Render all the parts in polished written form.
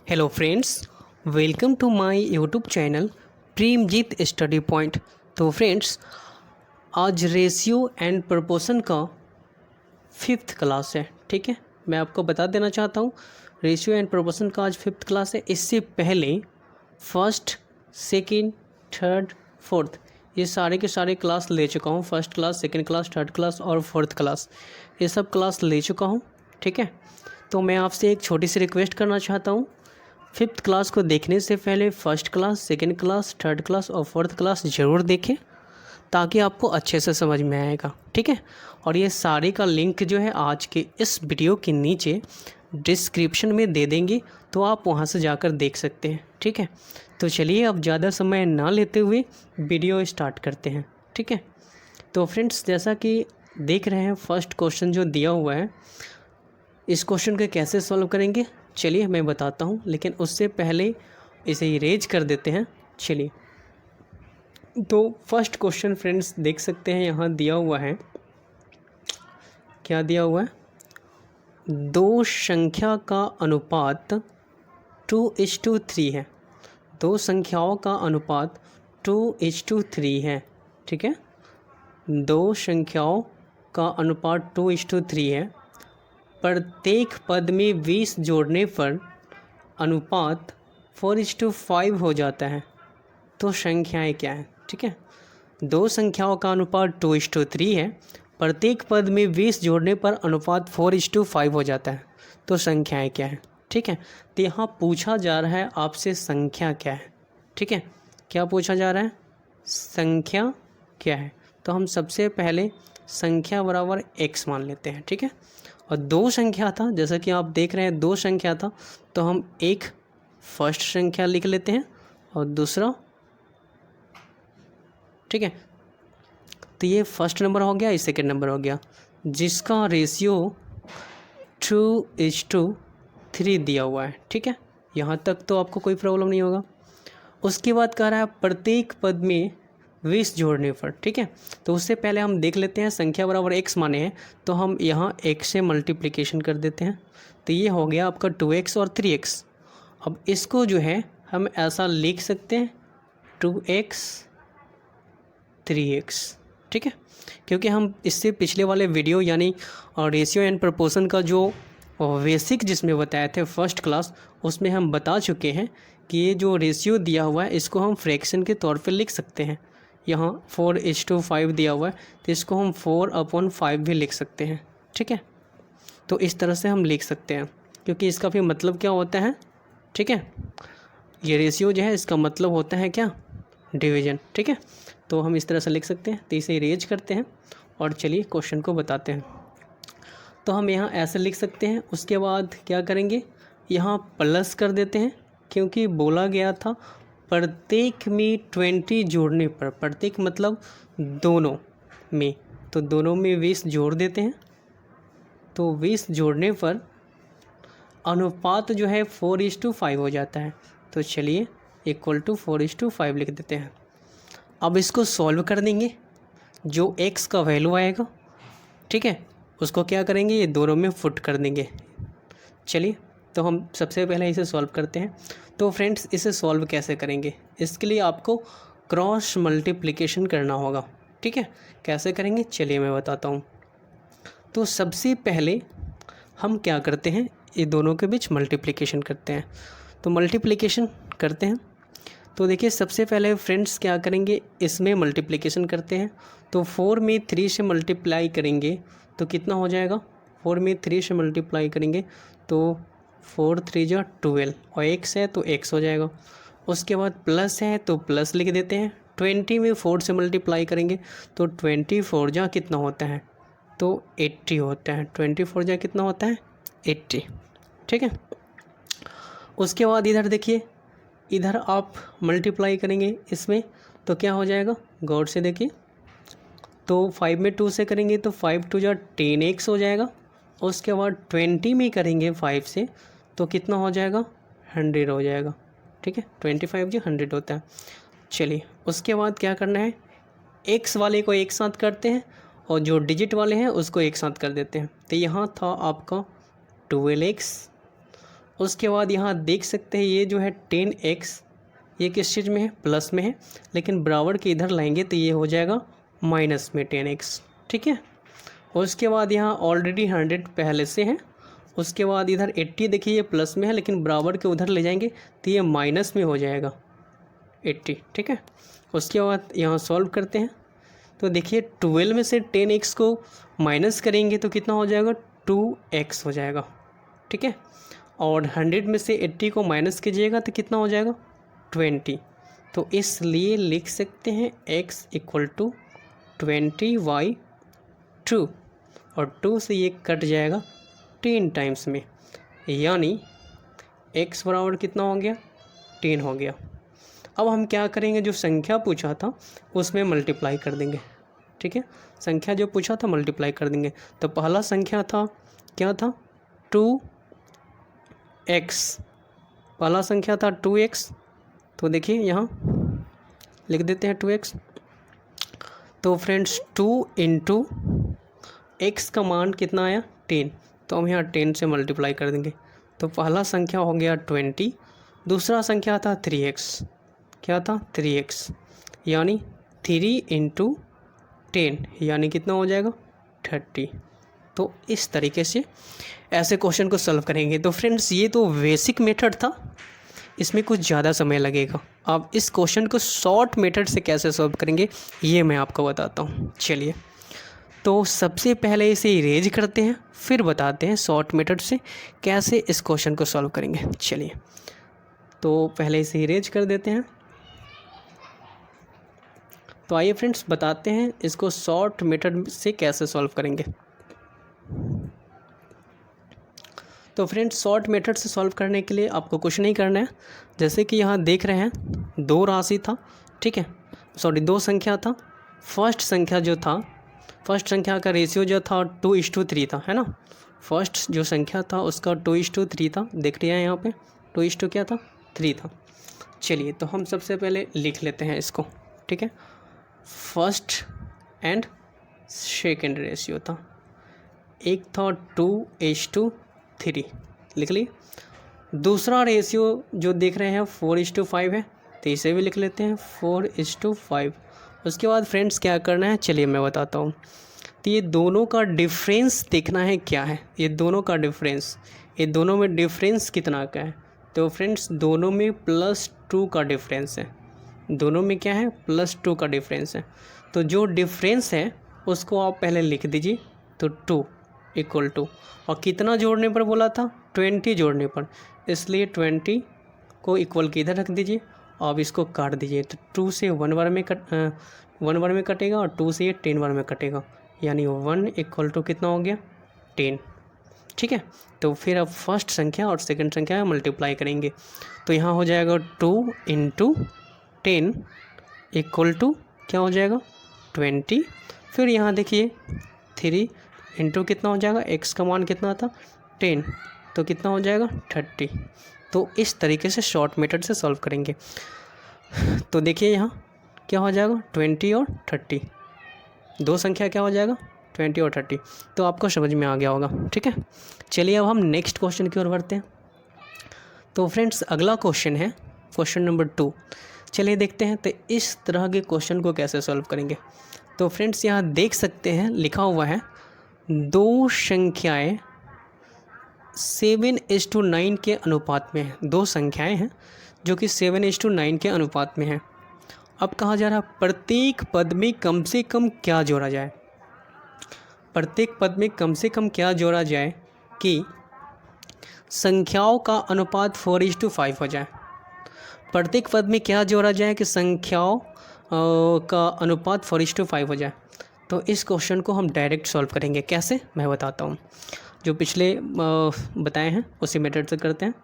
Hello friends, welcome to my YouTube channel Premjeet study point. तो friends, आज ratio and proportion का 5th class है। ठीक है, मैं आपको बता देना चाहता हूँ रेशियो एंड प्रोपोर्शन का आज 5th क्लास है। इससे पहले फर्स्ट, सेकंड, थर्ड, फोर्थ ये सारे के सारे क्लास ले चुका हूँ। First class, second class, third class और फोर्थ क्लास ये सब क्लास ले चुका हूँ। ठीक है, तो मैं आपसे एक छोटी सी रिक्वेस्ट करना चाहता हूँ। 5th क्लास को देखने से पहले first class, second class, third class और फोर्थ क्लास ज़रूर देखें ताकि आपको अच्छे से समझ में आएगा। ठीक है, और ये सारे का लिंक जो है आज के इस वीडियो के नीचे डिस्क्रिप्शन में दे देंगे, तो आप वहाँ से जाकर देख सकते हैं। ठीक है, तो चलिए अब ज़्यादा समय ना लेते हुए वीडियो स्टार्ट करते हैं। ठीक है, तो फ्रेंड्स, जैसा कि देख रहे हैं फर्स्ट क्वेश्चन जो दिया हुआ है, इस क्वेश्चन को कैसे सॉल्व करेंगे चलिए मैं बताता हूँ, लेकिन उससे पहले इसे इरेज कर देते हैं। चलिए, तो फर्स्ट क्वेश्चन फ्रेंड्स देख सकते हैं यहाँ दिया हुआ है। क्या दिया हुआ है? दो संख्या का अनुपात 2:3 है। दो संख्याओं का अनुपात 2:3 है। ठीक है, दो संख्याओं का अनुपात 2:3 है। प्रत्येक पद में 20 जोड़ने पर अनुपात 4:5 हो जाता है। तो संख्याएं क्या हैं? ठीक है, दो संख्याओं का अनुपात 2:3 है। प्रत्येक पद में 20 जोड़ने पर अनुपात 4:5 हो जाता है। तो संख्याएं क्या हैं? ठीक है, तो यहाँ पूछा जा रहा है आपसे संख्या क्या है। ठीक है, क्या पूछा जा रहा है? संख्या क्या है? तो हम सबसे पहले संख्या बराबर x मान लेते हैं। ठीक है, और दो संख्या था, जैसा कि आप देख रहे हैं दो संख्या था, तो हम एक फर्स्ट संख्या लिख लेते हैं और दूसरा। ठीक है, तो ये फर्स्ट नंबर हो गया, ये सेकंड नंबर हो गया, जिसका रेशियो 2:3 दिया हुआ है। ठीक है, यहाँ तक तो आपको कोई प्रॉब्लम नहीं होगा। उसके बाद कह रहा है प्रत्येक पद में 20 जोड़ने पर। ठीक है, तो उससे पहले हम देख लेते हैं संख्या बराबर x माने हैं, तो हम यहाँ x से मल्टीप्लिकेशन कर देते हैं। तो ये हो गया आपका 2x और 3x। अब इसको जो है हम ऐसा लिख सकते हैं 2x 3x। ठीक है, क्योंकि हम इससे पिछले वाले वीडियो यानी रेशियो एंड प्रोपोर्शन का जो बेसिक जिसमें बताए थे फर्स्ट क्लास, उसमें हम बता चुके हैं कि ये जो रेशियो दिया हुआ है इसको हम फ्रैक्शन के तौर पे लिख सकते हैं। यहाँ 4:5 दिया हुआ है, तो इसको हम 4/5 भी लिख सकते हैं। ठीक है, तो इस तरह से हम लिख सकते हैं, क्योंकि इसका फिर मतलब क्या होता है? ठीक है, ये रेशियो जो है इसका मतलब होता है क्या? डिवीजन। ठीक है, तो हम इस तरह से लिख सकते हैं। तो इसे इरेज करते हैं और चलिए क्वेश्चन को बताते हैं। तो हम यहाँ ऐसे लिख सकते हैं। उसके बाद क्या करेंगे? यहाँ प्लस कर देते हैं, क्योंकि बोला गया था प्रत्येक में 20 जोड़ने पर। प्रत्येक मतलब दोनों में, तो दोनों में 20 जोड़ देते हैं। तो 20 जोड़ने पर अनुपात जो है 4:5 हो जाता है। तो चलिए इक्वल टू 4:5 लिख देते हैं। अब इसको सॉल्व कर देंगे। जो x का वैल्यू आएगा, ठीक है, उसको क्या करेंगे? ये दोनों में फुट कर देंगे। चलिए, तो हम सबसे पहले इसे सॉल्व करते हैं। तो फ्रेंड्स, इसे सॉल्व कैसे करेंगे? इसके लिए आपको क्रॉस मल्टीप्लिकेशन करना होगा। ठीक है, कैसे करेंगे चलिए मैं बताता हूँ। तो सबसे पहले हम क्या करते हैं? ये दोनों के बीच मल्टीप्लिकेशन करते हैं। तो मल्टीप्लिकेशन करते हैं, तो देखिए सबसे पहले फ्रेंड्स क्या करेंगे? इसमें मल्टीप्लिकेशन करते हैं। तो 4 में 3 से मल्टीप्लाई करेंगे तो कितना हो जाएगा? 4 में 3 से मल्टीप्लाई करेंगे तो 4 3 जा 12, और x है तो x हो जाएगा। उसके बाद प्लस है तो प्लस लिख देते हैं। 20 में 4 से मल्टीप्लाई करेंगे तो 24 जा कितना होता है? तो 80 होता है। 24 जा कितना होता है? 80। ठीक है, उसके बाद इधर देखिए, इधर आप मल्टीप्लाई करेंगे इसमें तो क्या हो जाएगा? गौर से देखिए, तो 5 में 2 से करेंगे तो 5 2 जा 10x हो जाएगा। उसके बाद 20 में करेंगे 5 से तो कितना हो जाएगा? 100 हो जाएगा। ठीक है, 25 जी 100 होता है। चलिए, उसके बाद क्या करना है? x वाले को एक साथ करते हैं और जो डिजिट वाले हैं उसको एक साथ कर देते हैं। तो यहाँ था आपका 12x उसके बाद यहाँ देख सकते हैं ये जो है 10x ये किस चीज़ में है, प्लस में है, लेकिन बराबर के इधर लाएंगे तो ये हो जाएगा माइनस में 10x। ठीक है, उसके बाद यहाँ ऑलरेडी 100 पहले से है। उसके बाद इधर 80 देखिए ये प्लस में है, लेकिन बराबर के उधर ले जाएंगे तो ये माइनस में हो जाएगा 80। ठीक है, उसके बाद यहाँ सॉल्व करते हैं तो देखिए 12 में से 10x को माइनस करेंगे तो कितना हो जाएगा, 2x हो जाएगा। ठीक है, और 100 में से 80 को माइनस कीजिएगा तो कितना हो जाएगा, 20। तो इसलिए लिख सकते हैं x इक्वल टू 20/2 और 2 से ये कट जाएगा 10 टाइम्स में, यानी x बराबर कितना हो गया, 10 हो गया। अब हम क्या करेंगे, जो संख्या पूछा था उसमें मल्टीप्लाई कर देंगे। ठीक है, संख्या जो पूछा था मल्टीप्लाई कर देंगे। तो पहला संख्या था क्या था, 2x, पहला संख्या था 2x। तो देखिए यहाँ लिख देते हैं 2x। तो फ्रेंड्स 2 इंटू x का मान कितना आया, 10, तो हम यहाँ 10 से मल्टीप्लाई कर देंगे। तो पहला संख्या हो गया 20, दूसरा संख्या था 3x, क्या था 3x, यानी 3 इंटू 10 यानी कितना हो जाएगा, 30। तो इस तरीके से ऐसे क्वेश्चन को सॉल्व करेंगे। तो फ्रेंड्स ये तो बेसिक मेथड था, इसमें कुछ ज़्यादा समय लगेगा। अब इस क्वेश्चन को शॉर्ट मेथड से कैसे सॉल्व करेंगे ये मैं आपको बताता हूँ। चलिए, तो सबसे पहले इसे इरेज करते हैं, फिर बताते हैं शॉर्ट मेथड से कैसे इस क्वेश्चन को सॉल्व करेंगे। चलिए, तो पहले इसे इरेज कर देते हैं। तो आइए फ्रेंड्स बताते हैं इसको शॉर्ट मेथड से कैसे सॉल्व करेंगे। तो फ्रेंड्स शॉर्ट मेथड से सॉल्व करने के लिए आपको कुछ नहीं करना है। जैसे कि यहाँ देख रहे हैं 2 राशि था, ठीक है, सॉरी 2 संख्या था। फर्स्ट संख्या का रेशियो जो था 2:3 था, है ना। फर्स्ट जो संख्या था उसका 2:3 था, देख रहे हैं यहाँ पे 2 क्या था, 3 था। चलिए, तो हम सबसे पहले लिख लेते हैं इसको। ठीक है, फर्स्ट एंड सेकेंड रेशियो था, एक था 2:3, लिख ली। दूसरा रेशियो जो देख रहे हैं 4:5 है, तो इसे भी लिख लेते हैं 4:5। उसके बाद फ्रेंड्स क्या करना है, चलिए मैं बताता हूँ। तो ये दोनों का डिफरेंस देखना है क्या है, ये दोनों का डिफरेंस, ये दोनों में डिफरेंस कितना का है। तो फ्रेंड्स दोनों में +2 का डिफरेंस है, दोनों में क्या है, +2 का डिफरेंस है। तो जो डिफरेंस है उसको आप पहले लिख दीजिए। तो 2 इक्वल टू, और कितना जोड़ने पर बोला था, 20 जोड़ने पर, इसलिए 20 को इक्वल के इधर रख दीजिए। अब इसको काट दीजिए, तो 2 से 1 बार में कटेगा और 2 से ये 10 बार में कटेगा, यानी 1 इक्वल टू कितना हो गया, 10। ठीक है, तो फिर अब फर्स्ट संख्या और सेकंड संख्या मल्टीप्लाई करेंगे। तो यहाँ हो जाएगा 2 इंटू 10 इक्वल टू क्या हो जाएगा, 20। फिर यहाँ देखिए 3 इंटू कितना हो जाएगा, x का मान कितना था, 10, तो कितना हो जाएगा, 30। तो इस तरीके से शॉर्ट मेथड से सॉल्व करेंगे। तो देखिए यहाँ क्या हो जाएगा, 20 और 30, दो संख्या क्या हो जाएगा, 20 और 30। तो आपको समझ में आ गया होगा। ठीक है, चलिए अब हम नेक्स्ट क्वेश्चन की ओर बढ़ते हैं। तो फ्रेंड्स अगला क्वेश्चन है क्वेश्चन नंबर 2। चलिए देखते हैं तो इस तरह के क्वेश्चन को कैसे सॉल्व करेंगे। तो फ्रेंड्स यहाँ देख सकते हैं लिखा हुआ है 2 संख्याएँ 7:9 के अनुपात में है। 2 संख्याएँ हैं जो कि 7:9 के अनुपात में है। अब कहा जा रहा है प्रत्येक पद में कम से कम क्या जोड़ा जाए, प्रत्येक पद में कम से कम क्या जोड़ा जाए कि संख्याओं का अनुपात 4:5 हो जाए। प्रत्येक पद में क्या जोड़ा जाए कि संख्याओं का अनुपात 4:5 हो जाए। तो इस क्वेश्चन को हम डायरेक्ट सॉल्व करेंगे। कैसे, मैं बताता हूँ। जो पिछले बताए हैं उसी मेथड से करते हैं।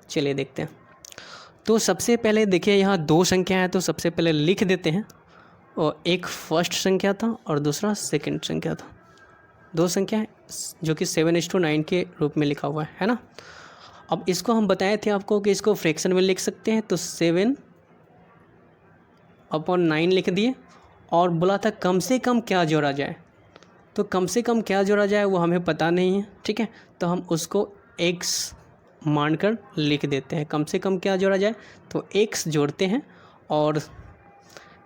चलिए देखते हैं। तो सबसे पहले देखिए यहाँ 2 संख्या है, तो सबसे पहले लिख देते हैं। और एक फर्स्ट संख्या था और दूसरा सेकंड संख्या था। 2 संख्या है जो कि 7:9 के रूप में लिखा हुआ है ना। अब इसको हम बताए थे आपको कि इसको फ्रैक्शन में लिख सकते हैं। तो 7/9 लिख दिए और बोला था कम से कम क्या जोड़ा जाए। तो कम से कम क्या जोड़ा जाए वो हमें पता नहीं है। ठीक है, तो हम उसको x मानकर लिख देते हैं। कम से कम क्या जोड़ा जाए, तो x जोड़ते हैं और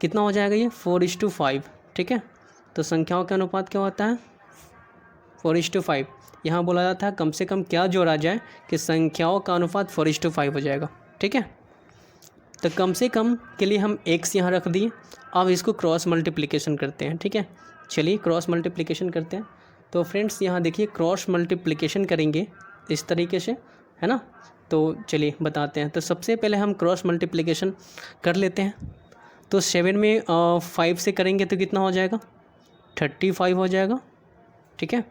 कितना हो जाएगा ये 4:5, ठीक है। तो संख्याओं का अनुपात क्या होता है 4:5। यहाँ बोला जाता है कम से कम क्या जोड़ा जाए कि संख्याओं का अनुपात 4:5 हो जाएगा, ठीक है। तो कम से कम के लिए हम x यहाँ रख दिए। अब इसको क्रॉस मल्टीप्लिकेशन करते हैं, ठीक है। चलिए क्रॉस मल्टीप्लिकेशन करते हैं। तो फ्रेंड्स यहाँ देखिए क्रॉस मल्टीप्लिकेशन करेंगे इस तरीके से, है ना। तो चलिए बताते हैं। तो सबसे पहले हम क्रॉस मल्टीप्लिकेशन कर लेते हैं। तो 7 में 5 से करेंगे तो कितना हो जाएगा 35 हो जाएगा, ठीक है।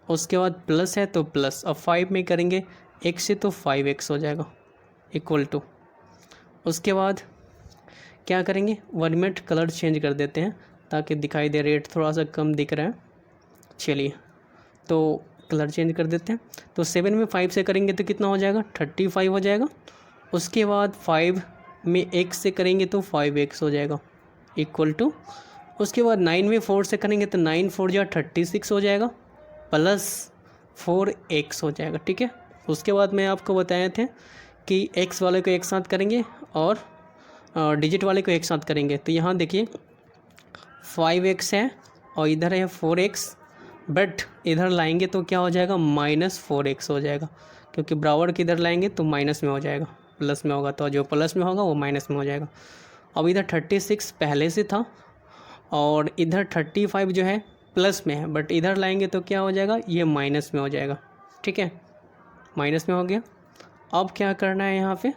उसके बाद प्लस है तो प्लस, अब 5 में करेंगे x से तो 5x हो जाएगा इक्वल टू। उसके बाद क्या करेंगे 1 मिनट कलर चेंज कर देते हैं ताकि दिखाई दे, रेट थोड़ा सा कम दिख रहा है। चलिए तो कलर चेंज कर देते हैं। तो 7 में 5 से करेंगे तो कितना हो जाएगा 35 हो जाएगा। उसके बाद 5 में x से करेंगे तो 5x हो जाएगा इक्वल टू। उसके बाद 9 में 4 से करेंगे तो 9 4 जा 36 हो जाएगा प्लस 4x हो जाएगा, ठीक है। उसके बाद मैं आपको बताए थे कि x वाले को एक साथ करेंगे और डिजिट वाले को एक साथ करेंगे। तो यहाँ देखिए 5x है और इधर है 4x, बट इधर लाएंगे तो क्या हो जाएगा -4x हो जाएगा, क्योंकि बराबर के इधर लाएंगे तो माइनस में हो जाएगा, प्लस में होगा तो जो प्लस में होगा वो माइनस में हो जाएगा। अब इधर 36 पहले से था और इधर 35 जो है प्लस में है, बट इधर लाएंगे तो क्या हो जाएगा ये माइनस में हो जाएगा, ठीक है। माइनस में हो गया। अब क्या करना है यहाँ पे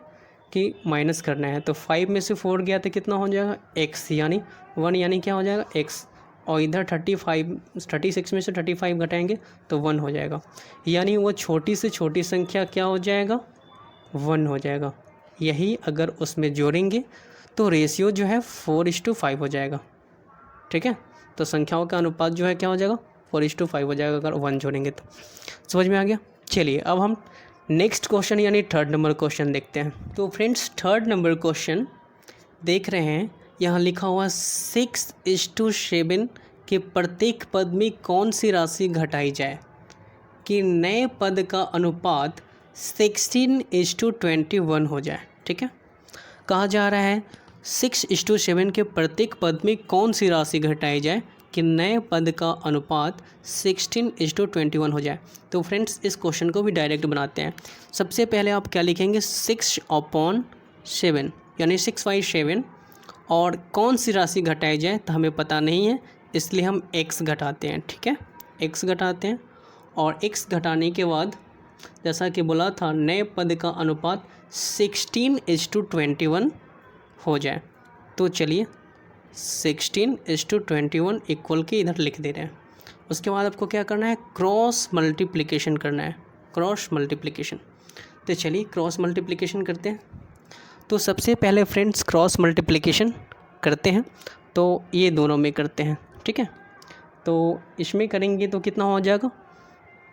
कि माइनस करना है। तो 5 में से 4 गया तो कितना हो जाएगा x यानी 1, यानी क्या हो जाएगा x। और इधर 36 में से 35 घटाएंगे तो 1 हो जाएगा, यानी वो छोटी से छोटी संख्या क्या हो जाएगा 1 हो जाएगा। यही अगर उसमें जोड़ेंगे तो रेशियो जो है 4:5 हो जाएगा, ठीक है। तो संख्याओं का अनुपात जो है क्या हो जाएगा 4:5 हो जाएगा अगर 1 जोड़ेंगे तो। समझ में आ गया। चलिए अब हम नेक्स्ट क्वेश्चन यानी 3rd नंबर क्वेश्चन देखते हैं। तो फ्रेंड्स 3rd नंबर क्वेश्चन देख रहे हैं, यहाँ लिखा हुआ 6:7 के प्रत्येक पद में कौन सी राशि घटाई जाए कि नए पद का अनुपात 16:21 हो जाए, ठीक है। कहा जा रहा है 6:7 के प्रत्येक पद में कौन सी राशि घटाई जाए कि नए पद का अनुपात 16:21 हो जाए। तो फ्रेंड्स इस क्वेश्चन को भी डायरेक्ट बनाते हैं। सबसे पहले आप क्या लिखेंगे 6/7 यानी 6/7, और कौन सी राशि घटाई जाए तो हमें पता नहीं है, इसलिए हम x घटाते हैं, ठीक है। x घटाते हैं और x घटाने के बाद जैसा कि बोला था नए पद का अनुपात 16:21 हो जाए। तो चलिए 16:21 इक्वल के इधर लिख दे रहे हैं। उसके बाद आपको क्या करना है क्रॉस मल्टीप्लिकेशन करना है, क्रॉस मल्टीप्लिकेशन। तो चलिए क्रॉस मल्टीप्लिकेशन करते हैं। तो सबसे पहले फ्रेंड्स क्रॉस मल्टीप्लिकेशन करते हैं, तो ये दोनों में करते हैं, ठीक है। तो इसमें करेंगे तो कितना हो जाएगा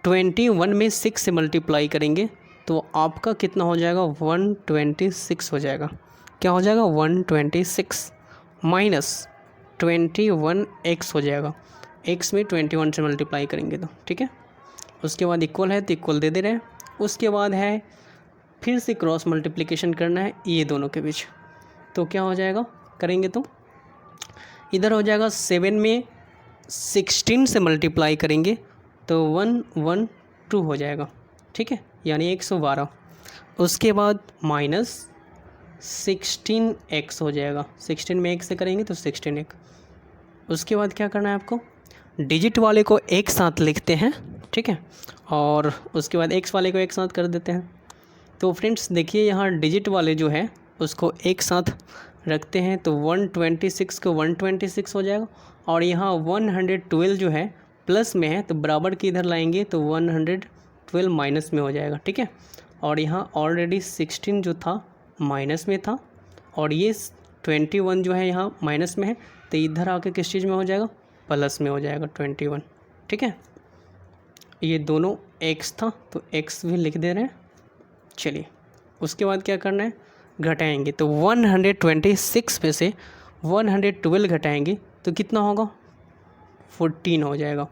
21 में 6 से मल्टीप्लाई करेंगे तो आपका कितना हो जाएगा 126 हो जाएगा। क्या हो जाएगा 126 माइनस 21x हो जाएगा, x में 21 से मल्टीप्लाई करेंगे तो, ठीक है। उसके बाद इक्वल है तो इक्वल दे रहे हैं। उसके बाद है फिर से क्रॉस मल्टीप्लिकेशन करना है ये दोनों के बीच। तो क्या हो जाएगा करेंगे तो इधर हो जाएगा 7 में 16 से मल्टीप्लाई करेंगे तो 112 हो जाएगा, ठीक है, यानी 112। उसके बाद माइनस 16x हो जाएगा, 16 में 1 से करेंगे तो 16x। उसके बाद क्या करना है आपको डिजिट वाले को एक साथ लिखते हैं, ठीक है, और उसके बाद x वाले को एक साथ कर देते हैं। तो फ्रेंड्स देखिए यहाँ डिजिट वाले जो है उसको एक साथ रखते हैं तो 126 को 126 हो जाएगा, और यहाँ 112 जो है प्लस में है तो बराबर के इधर लाएंगे तो 112 माइनस में हो जाएगा, ठीक है। और यहाँ ऑलरेडी 16 जो था माइनस में था और ये 21 जो है यहाँ माइनस में है, तो इधर आके किस चीज़ में हो जाएगा प्लस में हो जाएगा 21, ठीक है। ये दोनों x था तो x भी लिख दे रहे हैं। चलिए उसके बाद क्या करना है घटाएंगे, तो 126 में से 112 घटाएंगे तो कितना होगा 14 हो जाएगा,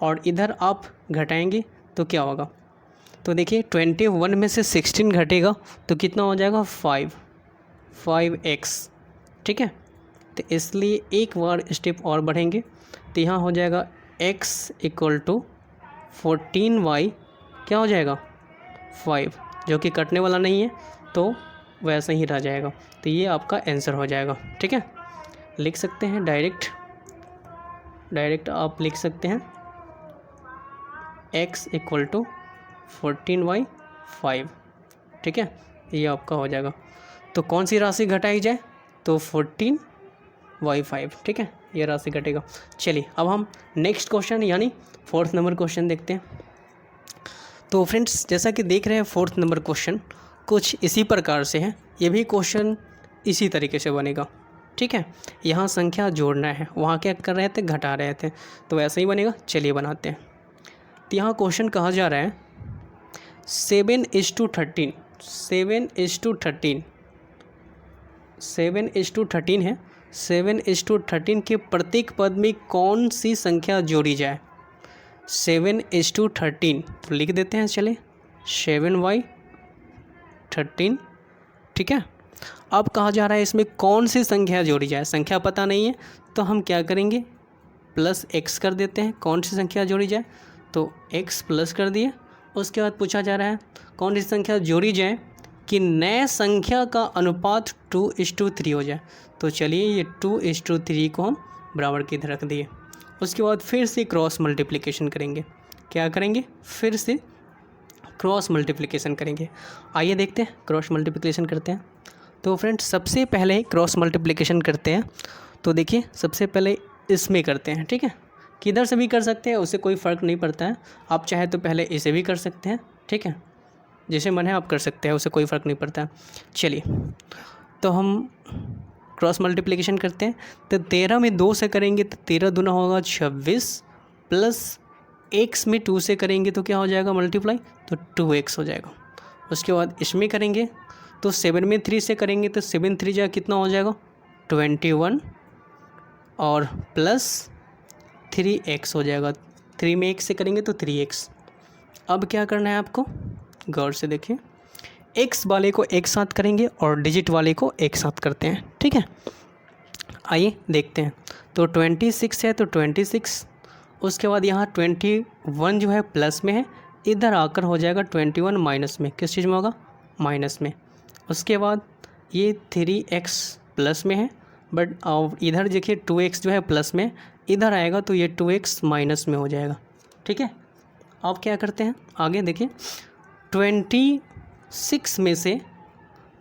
और इधर आप घटाएंगे तो क्या होगा तो देखिए 21 में से 16 घटेगा तो कितना हो जाएगा 5x, ठीक है। तो इसलिए एक बार स्टेप और बढ़ेंगे तो यहाँ हो जाएगा x इक्वल टू 14y क्या हो जाएगा 5, जो कि कटने वाला नहीं है तो वैसा ही रह जाएगा। तो ये आपका आंसर हो जाएगा, ठीक है। लिख सकते हैं डायरेक्ट आप लिख सकते हैं x इक्वल टू 14y 5, ठीक है। ये आपका हो जाएगा। तो कौन सी राशि घटाई जाए, तो 14y5, ठीक है, ये राशि घटेगा। चलिए अब हम नेक्स्ट क्वेश्चन यानी 4th नंबर क्वेश्चन देखते हैं। तो फ्रेंड्स जैसा कि देख रहे हैं 4th नंबर क्वेश्चन कुछ इसी प्रकार से है। ये भी क्वेश्चन इसी तरीके से बनेगा, ठीक है। यहाँ संख्या जोड़ना है, वहाँ क्या कर रहे थे, घटा रहे थे, तो ऐसा ही बनेगा। चलिए बनाते हैं। तो यहाँ क्वेश्चन कहा जा रहा है 7:13 है। 7:13 के प्रत्येक पद में कौन सी संख्या जोड़ी जाए। 7:13 तो लिख देते हैं, चले 7y13, ठीक है। अब कहा जा रहा है इसमें कौन सी संख्या जोड़ी जाए। संख्या पता नहीं है तो हम क्या करेंगे, प्लस x कर देते हैं। कौन सी संख्या जोड़ी जाए, तो x प्लस कर दिए। उसके बाद पूछा जा रहा है कौन सी संख्या जोड़ी जाए कि नए संख्या का अनुपात 2:3 हो जाए। तो चलिए ये 2:3 को हम बराबर की तरह रख दिए। उसके बाद फिर से क्रॉस मल्टीप्लिकेशन करेंगे। क्या करेंगे, फिर से क्रॉस मल्टीप्लिकेशन करेंगे। आइए देखते हैं क्रॉस मल्टीप्लिकेशन करते हैं। तो फ्रेंड्स सबसे पहले क्रॉस मल्टीप्लिकेशन करते हैं। तो देखिए सबसे पहले इसमें करते हैं, ठीक है। किधर से भी कर सकते हैं, उससे कोई फ़र्क नहीं पड़ता है। आप चाहे तो पहले इसे भी कर सकते हैं, ठीक है, जैसे मन है आप कर सकते हैं, उससे कोई फ़र्क नहीं पड़ता है। चलिए तो हम क्रॉस मल्टीप्लिकेशन करते हैं। तो 13 में 2 से करेंगे तो 13 दूना होगा 26, प्लस x में 2 से करेंगे तो क्या हो जाएगा मल्टीप्लाई, तो 2x हो जाएगा। उसके बाद इसमें करेंगे तो 7 में 3 से करेंगे तो 7 3 जा कितना हो जाएगा 21, और प्लस 3x हो जाएगा। 3 में 1 से करेंगे तो 3x। अब क्या करना है आपको, गौर से देखिए, x वाले को एक साथ करेंगे और डिजिट वाले को एक साथ करते हैं, ठीक है। आइए देखते हैं। तो 26 है तो 26, उसके बाद यहाँ 21 जो है प्लस में है, इधर आकर हो जाएगा 21 माइनस में। किस चीज़ में होगा, माइनस में। उसके बाद ये 3x प्लस में है, बट इधर देखिए 2x जो है प्लस में, इधर आएगा तो ये 2x माइनस में हो जाएगा, ठीक है। अब क्या करते हैं आगे देखिए, 26 में से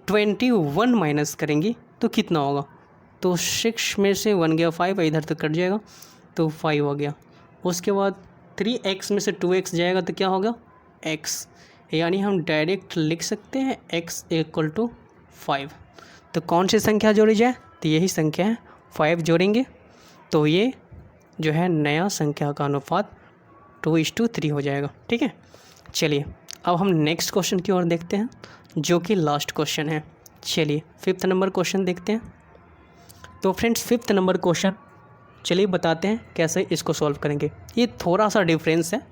21 माइनस करेंगे तो कितना होगा, तो 6 में से 1 गया 5, इधर तक कट जाएगा तो 5 हो गया। उसके बाद 3x में से 2x जाएगा तो क्या होगा x, यानी हम डायरेक्ट लिख सकते हैं x इक्वल टू 5। तो कौन सी संख्या जोड़ी जाए, तो यही संख्या है 5 जोड़ेंगे तो ये जो है नया संख्या का अनुपात 2:3 हो जाएगा, ठीक है। चलिए अब हम नेक्स्ट क्वेश्चन की ओर देखते हैं जो कि लास्ट क्वेश्चन है। चलिए 5th नंबर क्वेश्चन देखते हैं। तो फ्रेंड्स 5th नंबर क्वेश्चन चलिए बताते हैं कैसे इसको सॉल्व करेंगे। ये थोड़ा सा डिफरेंस है,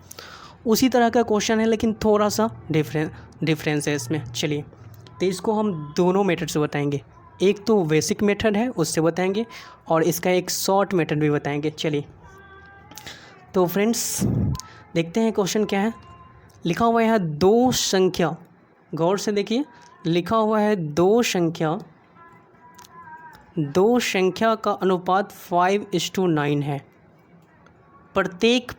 उसी तरह का क्वेश्चन है लेकिन थोड़ा सा डिफरेंस है इसमें। चलिए तो इसको हम दोनों मेथड से बताएंगे, एक तो बेसिक मेथड है उससे बताएंगे और इसका एक शॉर्ट मेथड भी बताएंगे। चलिए तो फ्रेंड्स देखते हैं क्वेश्चन क्या है। लिखा हुआ है दो संख्या, गौर से देखिए, लिखा हुआ है दो संख्या का अनुपात 5:9 है। प्रत्येक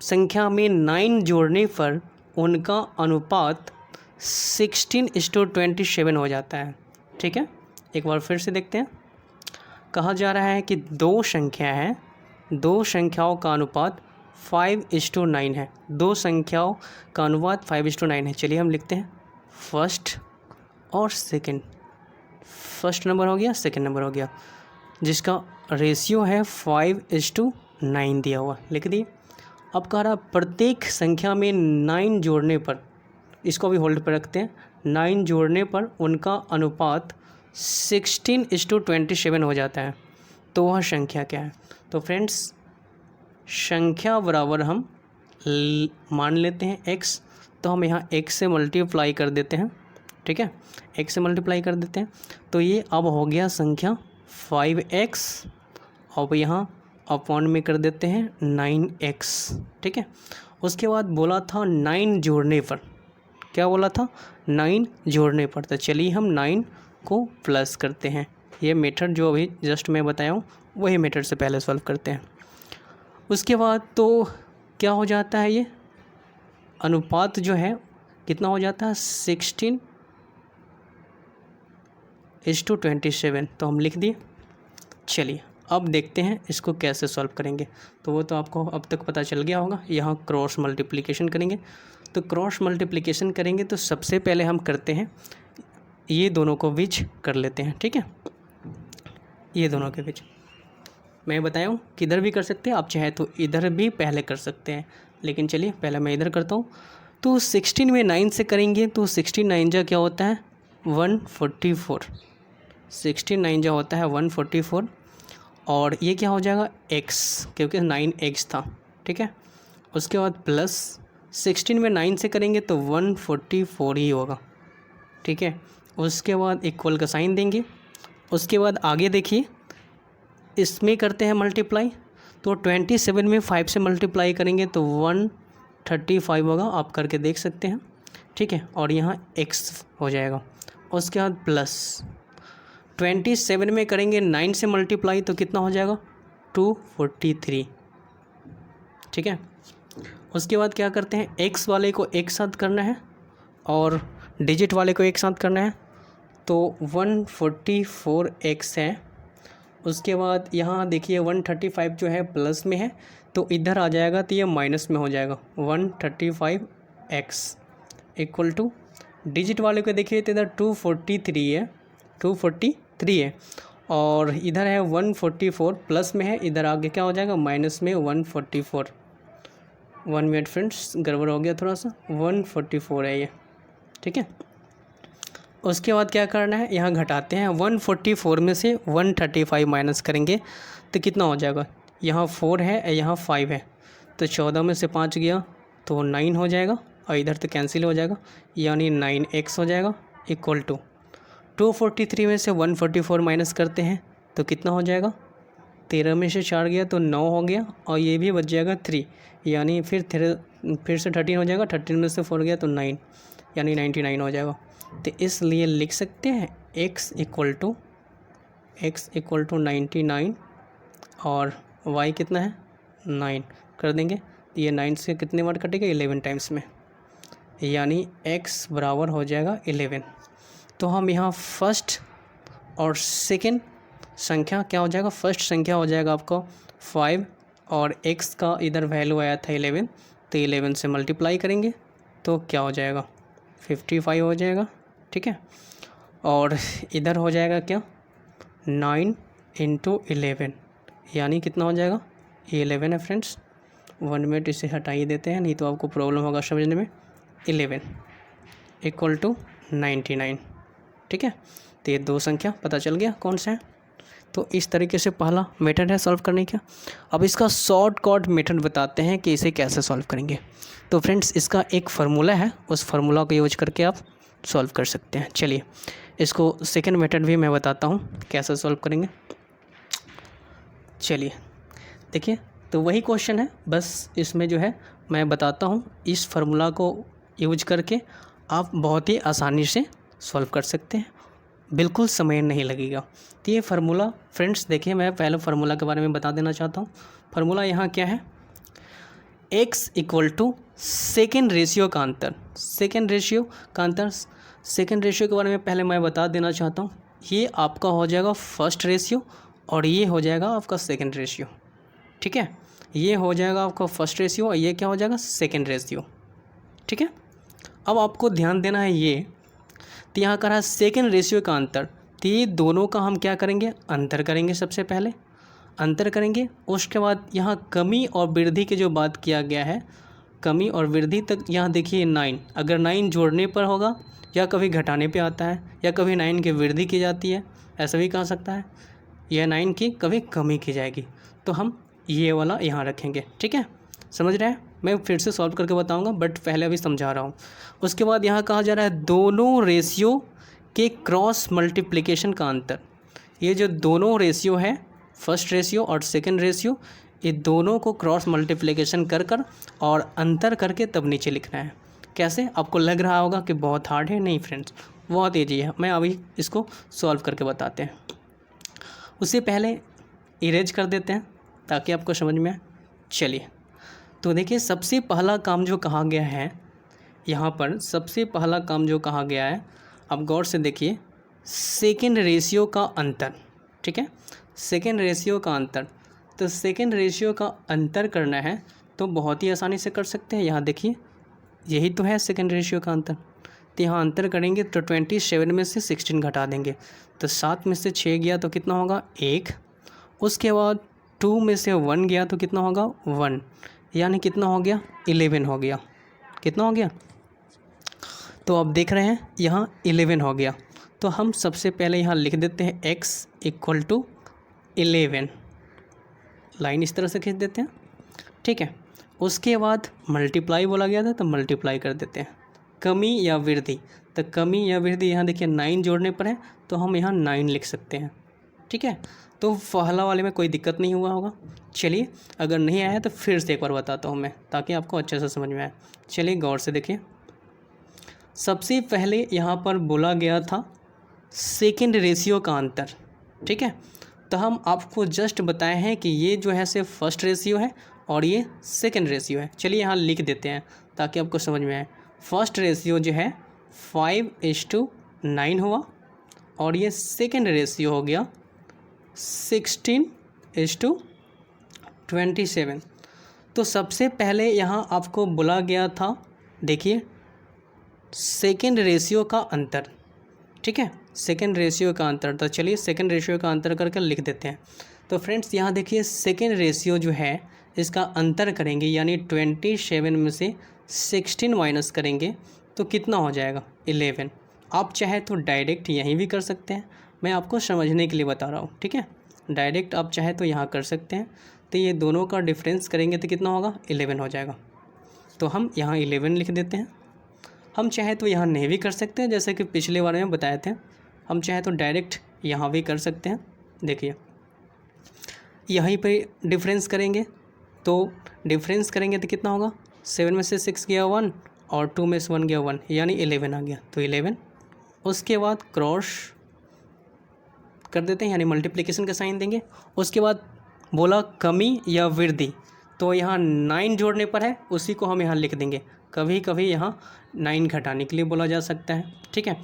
संख्या में 9 जोड़ने पर उनका अनुपात 16:27 हो जाता है, ठीक है। एक बार फिर से देखते हैं। कहा जा रहा है कि दो संख्या है, दो संख्याओं का अनुपात 5:9 है। दो संख्याओं का अनुपात 5:9 है। चलिए हम लिखते हैं फर्स्ट और सेकंड। फर्स्ट नंबर हो गया, सेकंड नंबर हो गया, जिसका रेशियो है 5:9 दिया हुआ, लिख दिए। अब कह रहा प्रत्येक संख्या में 9 जोड़ने पर, इसको भी होल्ड पर रखते हैं, 9 जोड़ने पर उनका अनुपात 16:27 हो जाता है। तो वह संख्या क्या है। तो फ्रेंड्स संख्या बराबर हम मान लेते हैं x, तो हम यहाँ x से मल्टीप्लाई कर देते हैं, ठीक है, x से मल्टीप्लाई कर देते हैं। तो ये अब हो गया संख्या 5x, अब यहाँ अपॉन में कर देते हैं 9x, ठीक है। उसके बाद बोला था 9 जोड़ने पर, क्या बोला था, 9 जोड़ने पर। तो चलिए हम 9 को प्लस करते हैं। ये मेथड जो अभी जस्ट मैं बताया हूँ वही मेथड से पहले सॉल्व करते हैं। उसके बाद तो क्या हो जाता है, ये अनुपात जो है कितना हो जाता है, 16:27। तो हम लिख दिए। चलिए अब देखते हैं इसको कैसे सॉल्व करेंगे। तो वो तो आपको अब तक पता चल गया होगा। यहाँ क्रॉस मल्टीप्लिकेशन करेंगे। तो क्रॉस मल्टीप्लिकेशन करेंगे तो सबसे पहले हम करते हैं ये दोनों को बीच कर लेते हैं, ठीक है। ये दोनों के बीच मैं बताया हूँ किधर भी कर सकते हैं, आप चाहे तो इधर भी पहले कर सकते हैं, लेकिन चलिए पहले मैं इधर करता हूँ। तो 16 में 9 से करेंगे तो 16 9 जा क्या होता है 144, 16 9 जा होता है 144, और ये क्या हो जाएगा x, क्योंकि 9x था, ठीक है। उसके बाद प्लस 16 में 9 से करेंगे तो 144 ही होगा, ठीक है। उसके बाद इक्वल का साइन देंगे। उसके बाद आगे देखिए इसमें करते हैं मल्टीप्लाई। तो 27 में 5 से मल्टीप्लाई करेंगे तो 135 होगा, आप करके देख सकते हैं, ठीक है। और यहाँ x हो जाएगा। उसके बाद प्लस 27 में करेंगे 9 से मल्टीप्लाई तो कितना हो जाएगा 243, ठीक है। उसके बाद क्या करते हैं, x वाले को एक साथ करना है और डिजिट वाले को एक साथ करना है। तो 144x है। उसके बाद यहाँ देखिए 135 जो है प्लस में है तो इधर आ जाएगा तो ये माइनस में हो जाएगा। 135x इक्वल टू डिजिट वाले को देखिए तो इधर 243 है, 243 है, और इधर है 144 प्लस में है, इधर आगे क्या हो जाएगा माइनस में 144। 1 मिनट फ्रेंड्स, गड़बड़ हो गया थोड़ा सा, 144 है ये, ठीक है। उसके बाद क्या करना है, यहाँ घटाते हैं। 144 में से 135 माइनस करेंगे तो कितना हो जाएगा, यहाँ 4 है यहाँ 5 है, तो 14 में से 5 गया तो 9 हो जाएगा, और इधर तो कैंसिल हो जाएगा, यानी 9x हो जाएगा इक्वल टू 243 में से 144 माइनस करते हैं तो कितना हो जाएगा, 13 में से 4 गया तो 9 हो गया, और ये भी बच जाएगा 3, यानी फिर से 13 हो जाएगा, 13 में से 4 गया तो 9, यानी 99 हो जाएगा। तो इसलिए लिख सकते हैं x इक्वल टू 99 और y कितना है 9 कर देंगे। तो ये 9 से कितने बार कटेगा 11 टाइम्स में, यानी x बराबर हो जाएगा 11। तो हम यहाँ फर्स्ट और सेकंड संख्या क्या हो जाएगा, फर्स्ट संख्या हो जाएगा आपको 5 और x का इधर वैल्यू आया था 11, तो 11 से मल्टीप्लाई करेंगे तो क्या हो जाएगा 55 हो जाएगा, ठीक है। और इधर हो जाएगा क्या 9 × 11, यानी कितना हो जाएगा 11 है फ्रेंड्स। 1 मिनट इसे हटा ही देते हैं, नहीं तो आपको प्रॉब्लम होगा समझने में। 11 इक्वल टू 99, ठीक है। तो ये दो संख्या पता चल गया कौन सा है। तो इस तरीके से पहला मेथड है सॉल्व करने का। अब इसका शॉर्टकट मेथड बताते हैं कि इसे कैसे सॉल्व करेंगे। तो फ्रेंड्स इसका एक फार्मूला है, उस फार्मूला को यूज करके आप सॉल्व कर सकते हैं। चलिए इसको सेकंड मेथड भी मैं बताता हूँ कैसे सॉल्व करेंगे। चलिए देखिए, तो वही क्वेश्चन है, बस इसमें जो है मैं बताता हूँ, इस फार्मूला को यूज करके आप बहुत ही आसानी से सॉल्व कर सकते हैं, बिल्कुल समय नहीं लगेगा। तो ये फार्मूला फ्रेंड्स देखिए, मैं पहले फार्मूला के बारे में बता देना चाहता हूँ। फार्मूला यहाँ क्या है, x equal to second ratio का अंतर। सेकेंड रेशियो का अंतर, सेकेंड रेशियो के बारे में पहले मैं बता देना चाहता हूँ। ये आपका हो जाएगा फर्स्ट रेशियो और ये हो जाएगा आपका सेकेंड रेशियो, ठीक है। ये हो जाएगा आपका फर्स्ट रेशियो और ये क्या हो जाएगा सेकेंड रेशियो, ठीक है। अब आपको ध्यान देना है, ये तो यहाँ कर रहा है सेकेंड रेशियो का अंतर, तो ये दोनों का हम क्या करेंगे अंतर करेंगे, सबसे पहले अंतर करेंगे। उसके बाद यहाँ कमी और वृद्धि की जो बात किया गया है, कमी और वृद्धि तक यहाँ देखिए 9, अगर 9 जोड़ने पर होगा या कभी घटाने पे आता है या कभी 9 की वृद्धि की जाती है, ऐसा भी कह सकता है, या 9 की कभी कमी की जाएगी, तो हम ये वाला यहाँ रखेंगे, ठीक है। समझ रहे हैं। मैं फिर से सॉल्व करके बताऊंगा, बट पहले अभी समझा रहा हूँ। उसके बाद यहाँ कहा जा रहा है दोनों रेशियो के क्रॉस मल्टीप्लिकेशन का अंतर। ये जो दोनों रेशियो है, फर्स्ट रेशियो और सेकंड रेशियो, ये दोनों को क्रॉस मल्टीप्लिकेशन कर कर और अंतर करके तब नीचे लिखना है। कैसे? आपको लग रहा होगा कि बहुत हार्ड है, नहीं फ्रेंड्स, बहुत ईजी है। मैं अभी इसको सॉल्व करके बताते हैं। उससे पहले इरेज कर देते हैं ताकि आपको समझ में आए। चलिए, तो देखिए सबसे पहला काम जो कहा गया है यहाँ पर, सबसे पहला काम जो कहा गया है, अब गौर से देखिए, सेकेंड रेशियो का अंतर। ठीक है, सेकेंड रेशियो का अंतर। तो सेकेंड रेशियो का अंतर करना है तो बहुत ही आसानी से कर सकते हैं। यहाँ देखिए, यही तो है सेकेंड रेशियो का अंतर। तो यहाँ अंतर करेंगे तो 27 में से 16 घटा देंगे तो 7 में से 6 गया तो कितना होगा? 1। उसके बाद 2 में से 1 गया तो कितना होगा? 1, यानी कितना हो गया? 11 हो गया। कितना हो गया? तो आप देख रहे हैं यहाँ 11 हो गया। तो हम सबसे पहले यहाँ लिख देते हैं x = 11, लाइन इस तरह से खींच देते हैं। ठीक है, उसके बाद मल्टीप्लाई बोला गया था तो मल्टीप्लाई कर देते हैं। कमी या वृद्धि, तो कमी या वृद्धि यहाँ देखिए 9 जोड़ने पर है तो हम यहाँ 9 लिख सकते हैं। ठीक है, तो पहला वाले में कोई दिक्कत नहीं हुआ होगा। चलिए, अगर नहीं आया तो फिर से एक बार बताता हूँ मैं, ताकि आपको अच्छे से समझ में आए। चलिए गौर से देखिए, सबसे पहले यहाँ पर बोला गया था सेकेंड रेशियो का अंतर। ठीक है, तो हम आपको जस्ट बताए हैं कि ये जो है सिर्फ फर्स्ट रेशियो है और ये सेकेंड रेशियो है। चलिए यहाँ लिख देते हैं ताकि आपको समझ में आए। फर्स्ट रेशियो जो है 5:9 हुआ और ये सेकेंड रेशियो हो गया 16:27। तो सबसे पहले यहाँ आपको बोला गया था, देखिए, सेकेंड रेशियो का अंतर। ठीक है, सेकेंड रेशियो का अंतर। तो चलिए सेकेंड रेशियो का अंतर करके लिख देते हैं। तो फ्रेंड्स यहाँ देखिए, सेकेंड रेशियो जो है इसका अंतर करेंगे, यानी 27 में से 16 माइनस करेंगे तो कितना हो जाएगा? 11। आप चाहे तो डायरेक्ट यहीं भी कर सकते हैं, मैं आपको समझने के लिए बता रहा हूँ। ठीक है, डायरेक्ट आप चाहे तो यहाँ कर सकते हैं। तो ये दोनों का डिफरेंस करेंगे तो कितना होगा? 11 हो जाएगा। तो हम यहाँ 11 लिख देते हैं। हम चाहे तो यहाँ नहीं भी कर सकते हैं, जैसे कि पिछले बार में बताए थे। हम चाहे तो डायरेक्ट यहाँ भी कर सकते हैं। देखिए, यहीं पे डिफरेंस करेंगे तो डिफरेंस करेंगे तो कितना होगा? 7 में से 6 गया 1 और 2 में से 1 गया 1, यानी 11 आ गया। तो 11। उसके बाद क्रॉस कर देते हैं, यानी मल्टीप्लिकेशन का साइन देंगे। उसके बाद बोला कमी या वृद्धि, तो यहाँ 9 जोड़ने पर है, उसी को हम यहाँ लिख देंगे। कभी कभी यहाँ 9 घटाने के लिए बोला जा सकता है। ठीक है,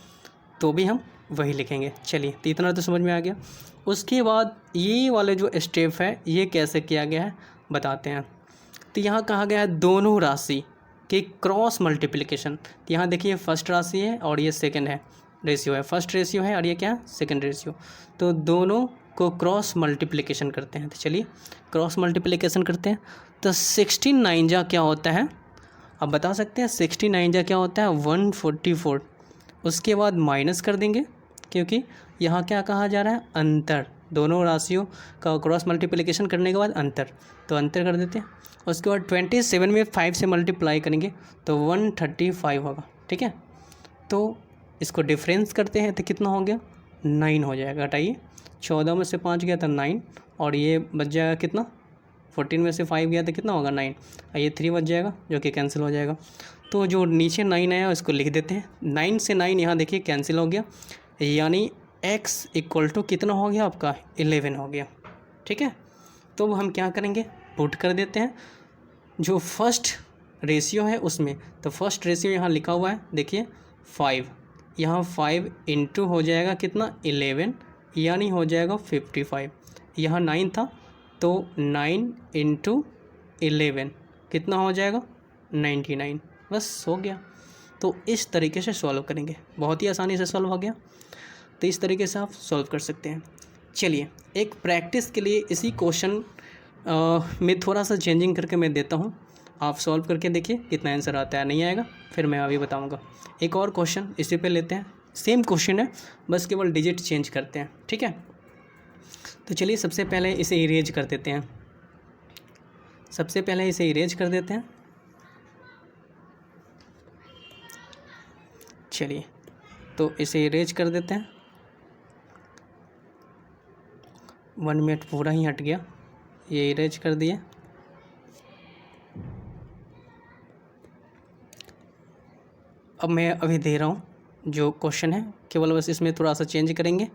तो भी हम वही लिखेंगे। चलिए, तो इतना तो समझ में आ गया। उसके बाद ये वाले जो स्टेप है ये कैसे किया गया है बताते हैं। तो यहाँ कहा गया है दोनों राशि के क्रॉस मल्टीप्लिकेशन। तो यहाँ देखिए, फर्स्ट राशि है और ये सेकंड है रेशियो है, फर्स्ट रेशियो है और ये क्या है? Second ratio. तो दोनों को क्रॉस मल्टीप्लिकेशन करते हैं। तो चलिए क्रॉस मल्टीप्लिकेशन करते हैं। तो 16 9 जा क्या होता है? अब बता सकते हैं 16 9 जा क्या होता है? 144। उसके बाद माइनस कर देंगे, क्योंकि यहाँ क्या कहा जा रहा है? अंतर। दोनों राशियों का क्रॉस मल्टीप्लिकेशन करने के बाद अंतर, तो अंतर कर देते हैं। उसके बाद 27 में 5 से मल्टीप्लाई करेंगे तो 135 होगा। ठीक है, तो इसको डिफरेंस करते हैं तो कितना हो गया? 9 हो जाएगा। हटाइए, 14 में से 5 गया था 9 और ये बच जाएगा कितना? 14 में से 5 गया तो कितना होगा? 9। ये 3 बच जाएगा जो कि कैंसिल हो जाएगा। तो जो नीचे 9 आया उसको लिख देते हैं। 9 से 9 यहाँ देखिए कैंसिल हो गया, यानी x = कितना हो गया आपका? 11 हो गया। ठीक है, तो हम क्या करेंगे? पुट कर देते हैं जो फर्स्ट रेशियो है उसमें। तो फर्स्ट रेशियो यहाँ लिखा हुआ है, देखिए 5, यहाँ 5 इंटू हो जाएगा कितना? 11, यानी हो जाएगा 55। यहाँ 9 था तो 9 इंटू 11 कितना हो जाएगा? 99। बस हो गया। तो इस तरीके से सॉल्व करेंगे, बहुत ही आसानी से सॉल्व हो गया। तो इस तरीके से आप सॉल्व कर सकते हैं। चलिए, एक प्रैक्टिस के लिए इसी क्वेश्चन में थोड़ा सा चेंजिंग करके मैं देता हूँ, आप सॉल्व करके देखिए कितना आंसर आता है। नहीं आएगा फिर मैं अभी बताऊँगा। एक और क्वेश्चन इसी पे लेते हैं, सेम क्वेश्चन है, बस केवल डिजिट चेंज करते हैं। ठीक है, तो चलिए सबसे पहले इसे इरेज कर देते हैं। चलिए तो इसे इरेज कर देते हैं। 1 मिनट पूरा ही हट गया, ये इरेज कर दिए। अब मैं अभी दे रहा हूँ जो क्वेश्चन है, केवल बस इसमें थोड़ा सा चेंज करेंगे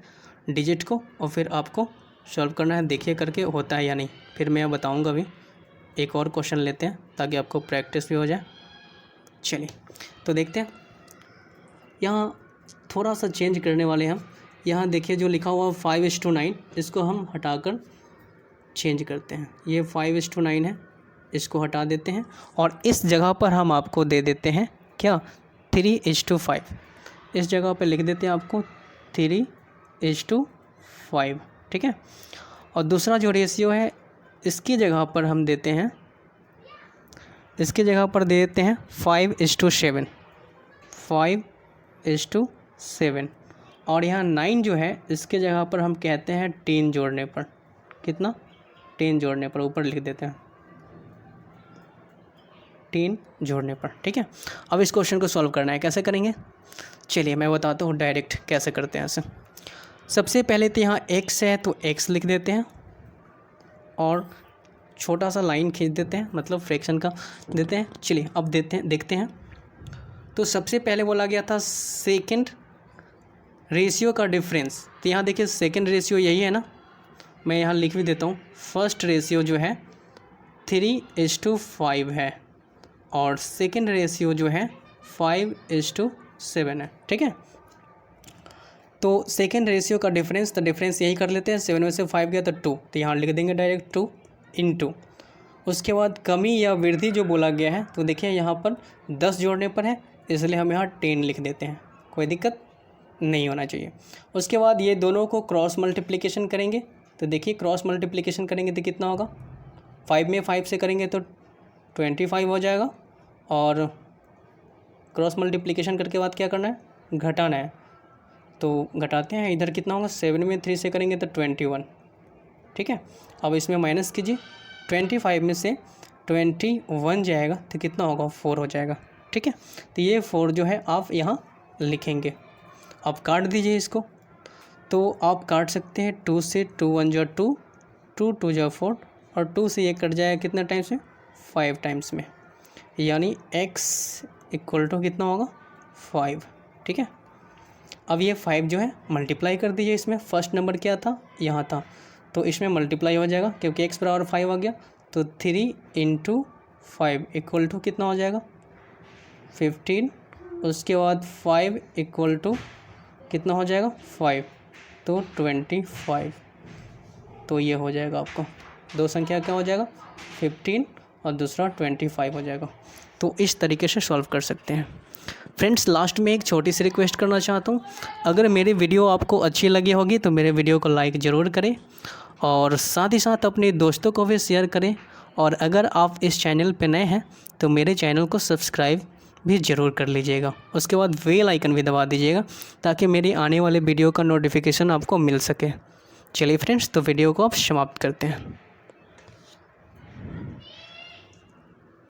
डिजिट को और फिर आपको सॉल्व करना है। देखिए करके होता है या नहीं, फिर मैं बताऊँगा। अभी एक और क्वेश्चन लेते हैं ताकि आपको प्रैक्टिस भी हो जाए। चलिए तो देखते हैं, यहाँ थोड़ा सा चेंज करने वाले हैं हम। यहाँ देखिए जो लिखा हुआ 5:9, इसको हम हटाकर चेंज करते हैं। ये 5:9 है, इसको हटा देते हैं और इस जगह पर हम आपको दे देते हैं क्या, 3:5। इस जगह पर लिख देते हैं आपको 3:5, ठीक है। और दूसरा जो रेशियो है इसकी जगह पर हम देते हैं, इसकी जगह पर दे देते हैं 5:7, 5:7। और यहाँ 9 जो है इसके जगह पर हम कहते हैं 10 जोड़ने पर, कितना, 10 जोड़ने पर, ऊपर लिख देते हैं 10 जोड़ने पर, ठीक है। अब इस क्वेश्चन को सॉल्व करना है, कैसे करेंगे चलिए मैं बताता हूँ डायरेक्ट कैसे करते हैं ऐसे। सबसे पहले तो यहाँ x है तो x लिख देते हैं और छोटा सा लाइन खींच देते हैं, मतलब फ्रैक्शन का देते हैं। चलिए अब देखते हैं। तो सबसे पहले बोला गया था सेकंड रेशियो का डिफरेंस, तो यहाँ देखिए सेकंड रेशियो यही है ना, मैं यहाँ लिख भी देता हूँ। फर्स्ट रेशियो जो है 3:5 है और सेकंड रेशियो जो है 5:7 है, ठीक है। तो सेकंड रेशियो का डिफरेंस, तो डिफरेंस यही कर लेते हैं, 7 में से 5 गया तो 2, तो यहाँ लिख देंगे डायरेक्ट 2 × उसके बाद कमी या वृद्धि जो बोला गया है, तो देखिए यहाँ पर 10 जोड़ने पर है, इसलिए हम यहाँ 10 लिख देते हैं, कोई दिक्कत नहीं होना चाहिए। उसके बाद ये दोनों को क्रॉस मल्टीप्लिकेशन करेंगे, तो देखिए क्रॉस मल्टीप्लिकेशन करेंगे तो कितना होगा, 5 में 5 से करेंगे तो 25 हो जाएगा। और क्रॉस मल्टीप्लिकेशन करके बाद क्या करना है, घटाना है, तो घटाते हैं। इधर कितना होगा, 7 में 3 से करेंगे तो 21, ठीक है। अब इसमें माइनस कीजिए, 25 में से 21 जाएगा तो कितना होगा, 4 हो जाएगा, ठीक है। तो ये 4 जो है आप यहाँ लिखेंगे। अब काट दीजिए इसको, तो आप काट सकते हैं 2 से, 2 1 जो 2, 2 2 जो 4 और 2 से ये कट जाएगा कितने टाइम्स में, 5 टाइम्स में, यानी x = कितना होगा, 5, ठीक है। अब ये 5 जो है मल्टीप्लाई कर दीजिए इसमें, फर्स्ट नंबर क्या था, यहाँ था, तो इसमें मल्टीप्लाई हो जाएगा क्योंकि x = 5 आ गया, तो 3 × 5 = कितना हो जाएगा, 15। उसके बाद 5 = कितना हो जाएगा, 5, तो 25। तो ये हो जाएगा आपको दो संख्या क्या हो जाएगा, 15 और दूसरा 25 हो जाएगा। तो इस तरीके से सॉल्व कर सकते हैं। फ्रेंड्स लास्ट में एक छोटी सी रिक्वेस्ट करना चाहता हूँ, अगर मेरी वीडियो आपको अच्छी लगी होगी तो मेरे वीडियो को लाइक ज़रूर करें और साथ ही साथ अपने दोस्तों को भी शेयर करें। और अगर आप इस चैनल पर नए हैं तो मेरे चैनल को सब्सक्राइब भी ज़रूर कर लीजिएगा। उसके बाद बेल आइकन भी दबा दीजिएगा ताकि मेरी आने वाले वीडियो का नोटिफिकेशन आपको मिल सके। चलिए फ्रेंड्स, तो वीडियो को आप समाप्त करते हैं।